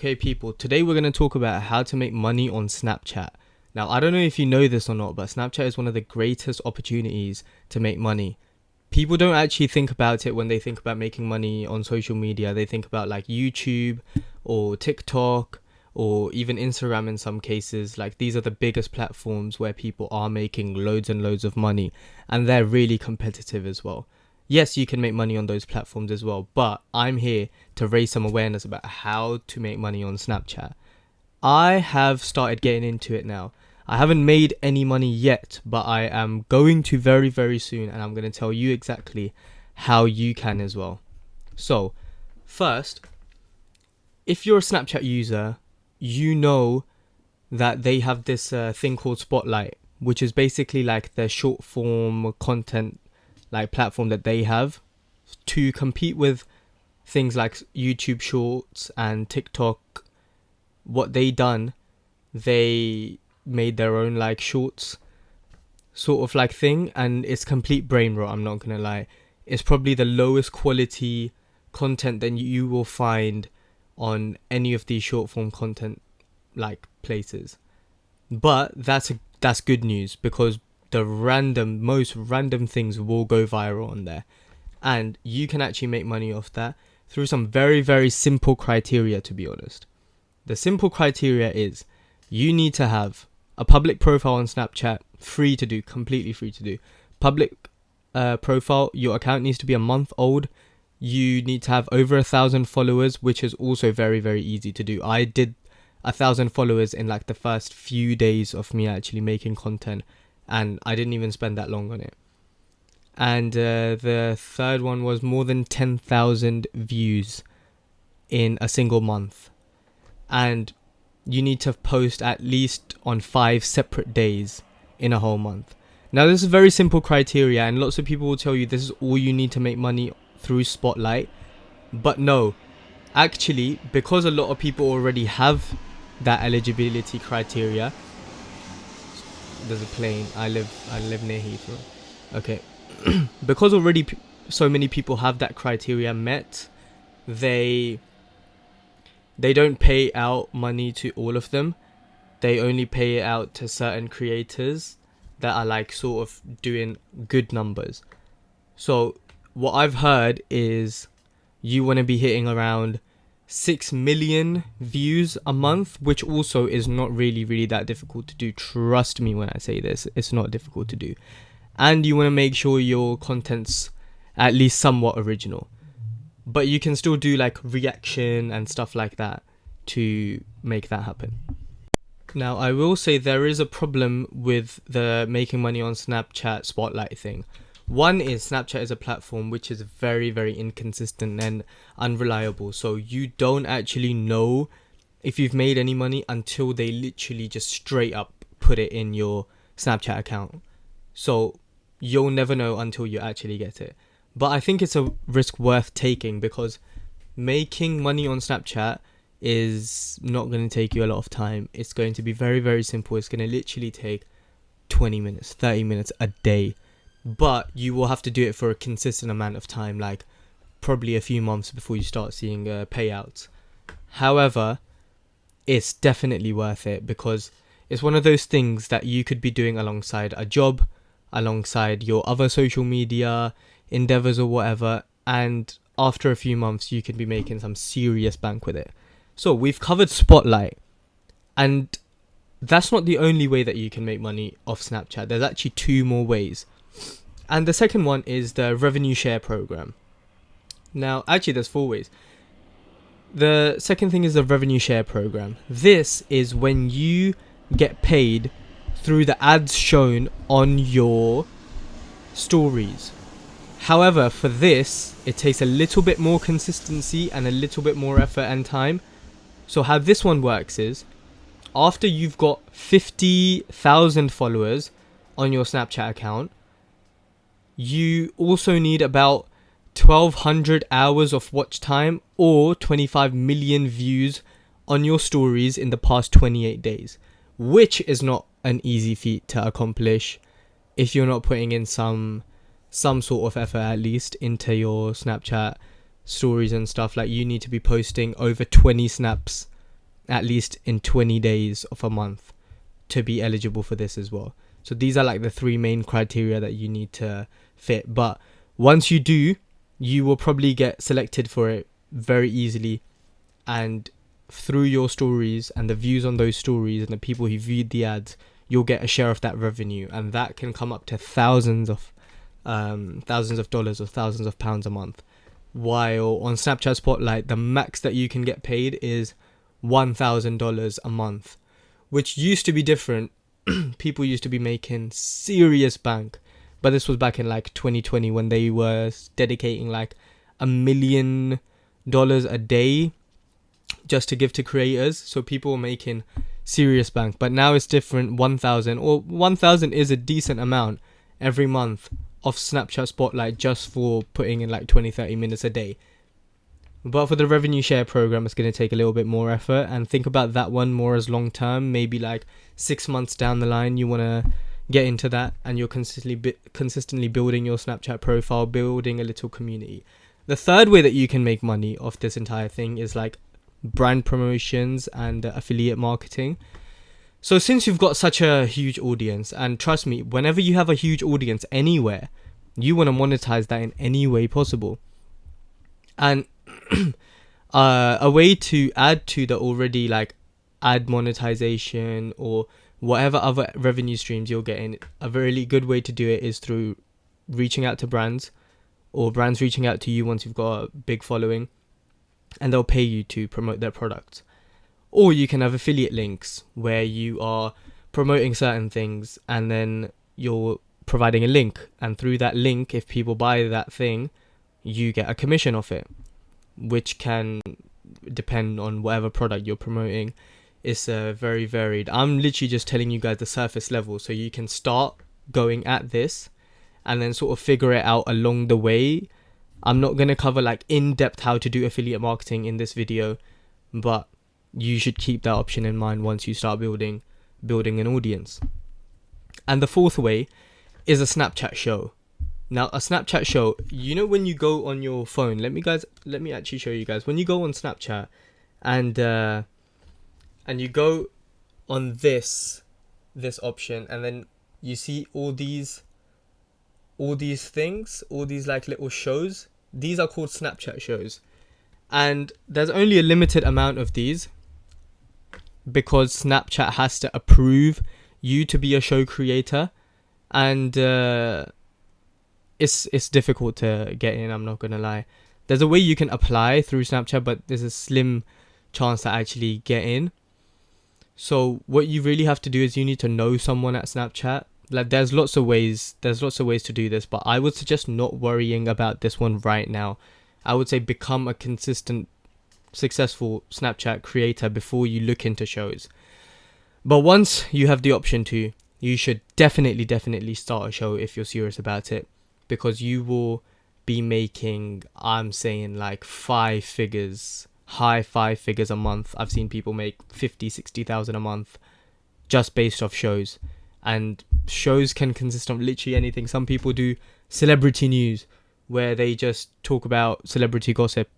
Okay, people, today we're going to talk about how to make money on Snapchat. Now, I don't know if you know this or not, but Snapchat is one of the greatest opportunities to make money. People don't actually think about it when they think about making money on social media. They think about like YouTube or TikTok or even Instagram in some cases. Like, these are the biggest platforms where people are making loads and loads of money, and they're really competitive as well. Yes, you can make money on those platforms as well, but I'm here to raise some awareness about how to make money on Snapchat. I have started getting into it now. I haven't made any money yet, but I am going to very, very soon, and I'm going to tell you exactly how you can as well. So, first, if you're a Snapchat user, you know that they have this thing called Spotlight, which is basically like the short form content like platform that they have to compete with things like YouTube Shorts and TikTok. What they done, they made their own like shorts sort of like thing, and it's complete brain rot, I'm not gonna lie. It's probably the lowest quality content that you will find on any of these short form content like places. But that's good news, because the most random things will go viral on there, and you can actually make money off that through some very, very simple criteria, to be honest. The simple criteria is you need to have a public profile on Snapchat, free to do, completely free to do. Public profile, your account needs to be a month old. You need to have over 1,000 followers, which is also very, very easy to do. I did 1,000 followers in like the first few days of me actually making content, and I didn't even spend that long on it. And the third one was more than 10,000 views in a single month. And you need to post at least on 5 separate days in a whole month. Now, this is very simple criteria, and lots of people will tell you this is all you need to make money through Spotlight. But no, actually, because a lot of people already have that eligibility criteria. There's a plane. I live near Heathrow. Okay. Because already so many people have that criteria met, they don't pay out money to all of them. They only pay it out to certain creators that are like sort of doing good numbers. So what I've heard is you want to be hitting around 6 million views a month, which also is not really that difficult to do. Trust me when I say this, it's not difficult to do. And you want to make sure your content's at least somewhat original, but you can still do like reaction and stuff like that to make that happen. Now, I will say there is a problem with the making money on Snapchat Spotlight thing. One is Snapchat is a platform which is very, very inconsistent and unreliable. So you don't actually know if you've made any money until they literally just straight up put it in your Snapchat account. So you'll never know until you actually get it. But I think it's a risk worth taking, because making money on Snapchat is not going to take you a lot of time. It's going to be very, very simple. It's going to literally take 20 minutes, 30 minutes a day. But you will have to do it for a consistent amount of time, like probably a few months before you start seeing payouts. However, it's definitely worth it, because it's one of those things that you could be doing alongside a job, alongside your other social media endeavors or whatever, and after a few months you could be making some serious bank with it. So we've covered Spotlight, and that's not the only way that you can make money off Snapchat. There's actually 2 more ways. And the second one is the revenue share program. Now, actually, there's 4 ways. The second thing is the revenue share program. This is when you get paid through the ads shown on your stories. However, for this, it takes a little bit more consistency and a little bit more effort and time. So how this one works is, after you've got 50,000 followers on your Snapchat account, you also need about 1,200 hours of watch time or 25 million views on your stories in the past 28 days, which is not an easy feat to accomplish if you're not putting in some sort of effort at least into your Snapchat stories and stuff. Like, you need to be posting over 20 snaps at least in 20 days of a month to be eligible for this as well. So these are like the 3 main criteria that you need to fit. But once you do, you will probably get selected for it very easily, and through your stories and the views on those stories and the people who viewed the ads, you'll get a share of that revenue, and that can come up to thousands of dollars or thousands of pounds a month. While on Snapchat Spotlight, the max that you can get paid is $1,000 a month, which used to be different. People used to be making serious bank, but this was back in like 2020 when they were dedicating like $1 million a day just to give to creators. So people were making serious bank, but now it's different. 1,000 is a decent amount every month of Snapchat Spotlight just for putting in like 20-30 minutes a day. But for the revenue share program, it's going to take a little bit more effort, and think about that one more as long term. Maybe like 6 months down the line, you want to get into that, and you're consistently building your Snapchat profile, building a little community. The third way that you can make money off this entire thing is like brand promotions and affiliate marketing. So since you've got such a huge audience, and trust me, whenever you have a huge audience anywhere, you want to monetize that in any way possible. And a way to add to the already like ad monetization or whatever other revenue streams you're getting, a really good way to do it is through reaching out to brands, or brands reaching out to you once you've got a big following, and they'll pay you to promote their products. Or you can have affiliate links where you are promoting certain things and then you're providing a link, and through that link, if people buy that thing, you get a commission off it, which can depend on whatever product you're promoting. It's very varied. I'm literally just telling you guys the surface level, so you can start going at this and then sort of figure it out along the way. I'm not going to cover like in-depth how to do affiliate marketing in this video, but you should keep that option in mind once you start building an audience. And the fourth way is a Snapchat show. Now, a Snapchat show, you know, when you go on your phone, let me actually show you guys. When you go on Snapchat and you go on this option, and then you see all these things, all these like little shows. These are called Snapchat shows, and there's only a limited amount of these because Snapchat has to approve you to be a show creator, and it's difficult to get in, I'm not gonna lie. There's a way you can apply through Snapchat, but there's a slim chance to actually get in. So what you really have to do is you need to know someone at Snapchat. Like there's lots of ways to do this, but I would suggest not worrying about this one right now. I would say become a consistent, successful Snapchat creator before you look into shows. But once you have the option to, you should definitely start a show if you're serious about it, because you will be making, I'm saying like high 5 figures a month. I've seen people make 50,000-60,000 a month just based off shows. And shows can consist of literally anything. Some people do celebrity news where they just talk about celebrity gossip.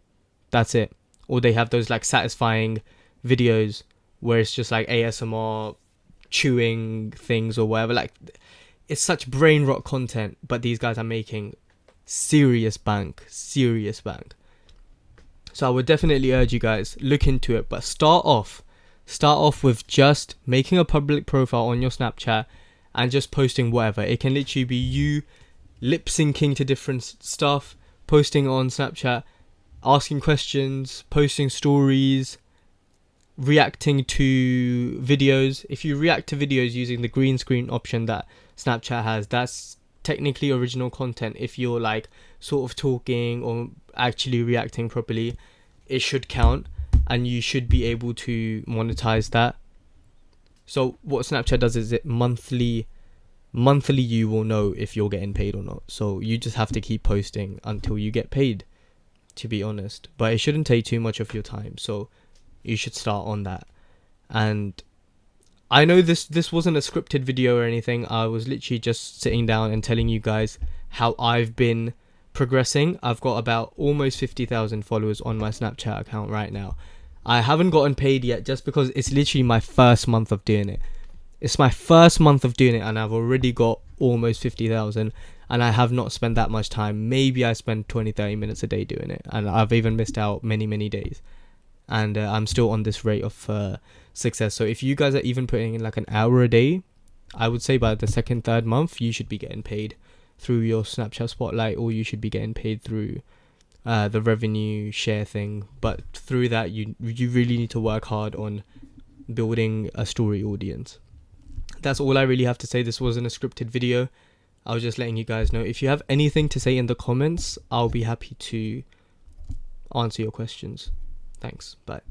That's it. Or they have those like satisfying videos where it's just like ASMR chewing things or whatever. Like, it's such brain rot content, but these guys are making serious bank. So I would definitely urge you guys, look into it, but start off with just making a public profile on your Snapchat and just posting whatever. It can literally be you lip syncing to different stuff, posting on Snapchat, asking questions, posting stories, reacting to videos. If you react to videos using the green screen option that Snapchat has, that's technically original content. If you're like sort of talking or actually reacting properly, it should count and you should be able to monetize that. So what Snapchat does is it monthly you will know if you're getting paid or not. So you just have to keep posting until you get paid, to be honest. But it shouldn't take too much of your time, so you should start on that. And I know this wasn't a scripted video or anything. I was literally just sitting down and telling you guys how I've been progressing. I've got about almost 50,000 followers on my Snapchat account right now. I haven't gotten paid yet just because it's literally my first month of doing it. It's my first month of doing it and I've already got almost 50,000 and I have not spent that much time. Maybe I spend 20-30 minutes a day doing it, and I've even missed out many days. And I'm still on this rate of success. So if you guys are even putting in like an hour a day, I would say by the second, third month, you should be getting paid through your Snapchat Spotlight, or you should be getting paid through the revenue share thing. But through that, you really need to work hard on building a story audience. That's all I really have to say. This wasn't a scripted video. I was just letting you guys know. If you have anything to say in the comments, I'll be happy to answer your questions. Thanks. Bye.